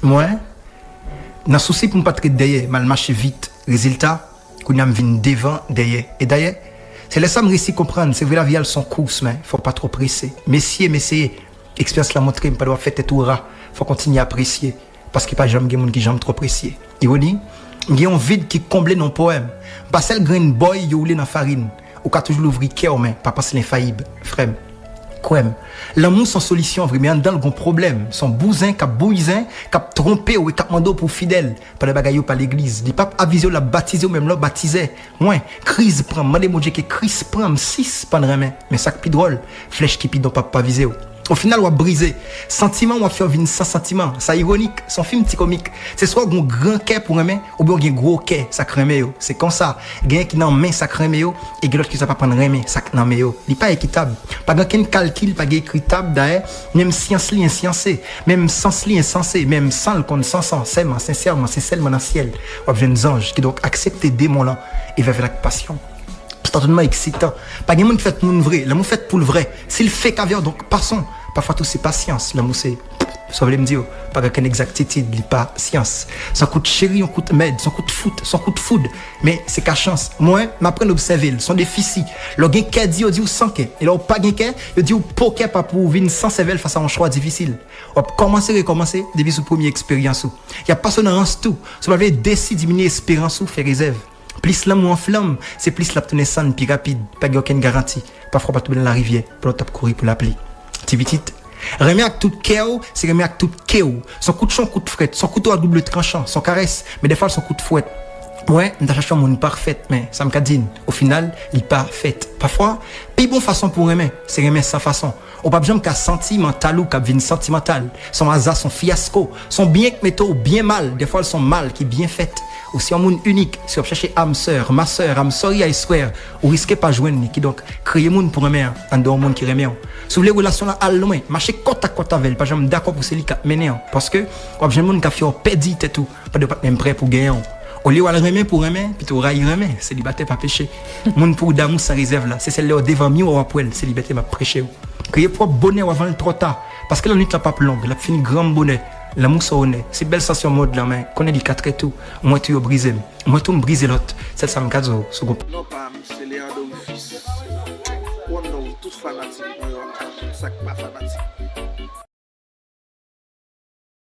Moi, dans souci pour ne pas traiter derrière, mal marcher vite. Résultat, qu'on a venu devant, derrière. Et d'ailleurs, c'est là ça me réussit comprendre. C'est vrai, la vie a son course, mais faut pas trop presser. Messieurs, expérience l'a montré, pas doit faire tout rat. Faut continuer à apprécier. Parce qu'il n'y a pas jamais de gens qui j'aime trop apprécier. Ironie, il y a un vide qui comble nos poèmes. Parce que le green boy, il roule dans la farine. Ou qu'a toujours l'ouvrir cœur, mais pas passer l'infaillible. Frère. Quoi? L'amour sans solution, vraiment, dans le grand problème. Son bousin, cap bouisin, cap trompé ou cap mando pour fidèle. Pas de bagaille par l'église. Les papes avisé la baptisé ou même la baptisé. Moins, crise prend, mandé mon Dieu que crise prend, 6 pas de remet. Mais ça qui drôle, flèche qui pide dans pas visé. Au final, on va briser. Sentiment, on va faire vivre sans sentiment. Ça ironique, son film petit comique. C'est soit un grand cœur pour aimer, ou bien un gros cœur, ça crème. C'est comme ça. Gain qui n'en main, ça crème, et l'autre qui ne pas prendre aimer, ça n'en met. Il n'est pas équitable. Pas aucun calcul, pas équitable d'ailleurs. Même science li insciencé, même sens li insensé, même sans le connaissance, sincèrement, dans le ciel. On a un ange qui doit accepter des démons là et va avec passion. C'est totalement excitant. Pas de monde qui fait pour le vrai, l'amour fait pour le vrai. S'il fait caviar, donc passons. Parfois tout c'est patience, l'amour c'est, ça veut me dire, pas qu'une exactitude, il pas science. Son coup de chéri, son coup de med, son coup de foot, son coup de foudre. Mais c'est qu'à chance. Moi, m'apprendre à observer son déficit. Le gain qu'elle dit, on dit ou sans qu'elle. Et là, on pas gain qu'elle, on dit ou poker pas pour venir sans cervelle face à un choix difficile. On recommencer depuis sa première expérience. Il y a pas son tout. Ça va décider diminuer l'espérance ou faire réserve. Plus l'amour en flamme, c'est plus la tenue saine, plus rapide, pas aucune garantie. Parfois, pas tomber dans la rivière, pour le courir pour l'appeler. Tivitite. Remet avec tout chaos, c'est remet avec tout chaos. Son coup de champ, coup de fret, son couteau à double tranchant, son caresse, mais des fois son coup de fouette. Ouais, on a cherché un monde parfait, mais ça me cadine. Au final, il est parfait. Parfois, plus bonne façon pour aimer, c'est aimer sans façon. On pas besoin qu'à sentimental ou qu'à vine sentimental. Son hasard, son fiasco, son bien que métaux, bien mal. Des fois, elles sont mal qui bien faites. Aussi un monde unique, si on cherche âme sœur, ma sœur, âme sorry I swear, ou risquez pas joindre qui donc créer monde pour aimer, en dehors monde qui remet. Si vous voulez relation là à loin, marcher côte à côte avec, pas jamais d'accord pour celui qui a mené, parce que on besoin monde qui a fait pédit et tout, pas de même prêt pour gagner. Au lieu de remettre pour remettre, plutôt railler remettre, célibataire pas péché. Monde pour d'amour sans réserve là, c'est celle-là devant mieux ou après, célibataire m'a prêché. Créer propre bonheur avant le trop tard, parce que la nuit n'est pas plus longue, la fini grand bonheur. L'amour ça honnête, c'est belle sensation mode là, mais connaît les quatre et tout. Moi tu as brisé, moi tu me brisé l'autre. C'est ça me casse au second. Non pas, c'est Léandre fils. On a tout fanatique, ça pas fanatique.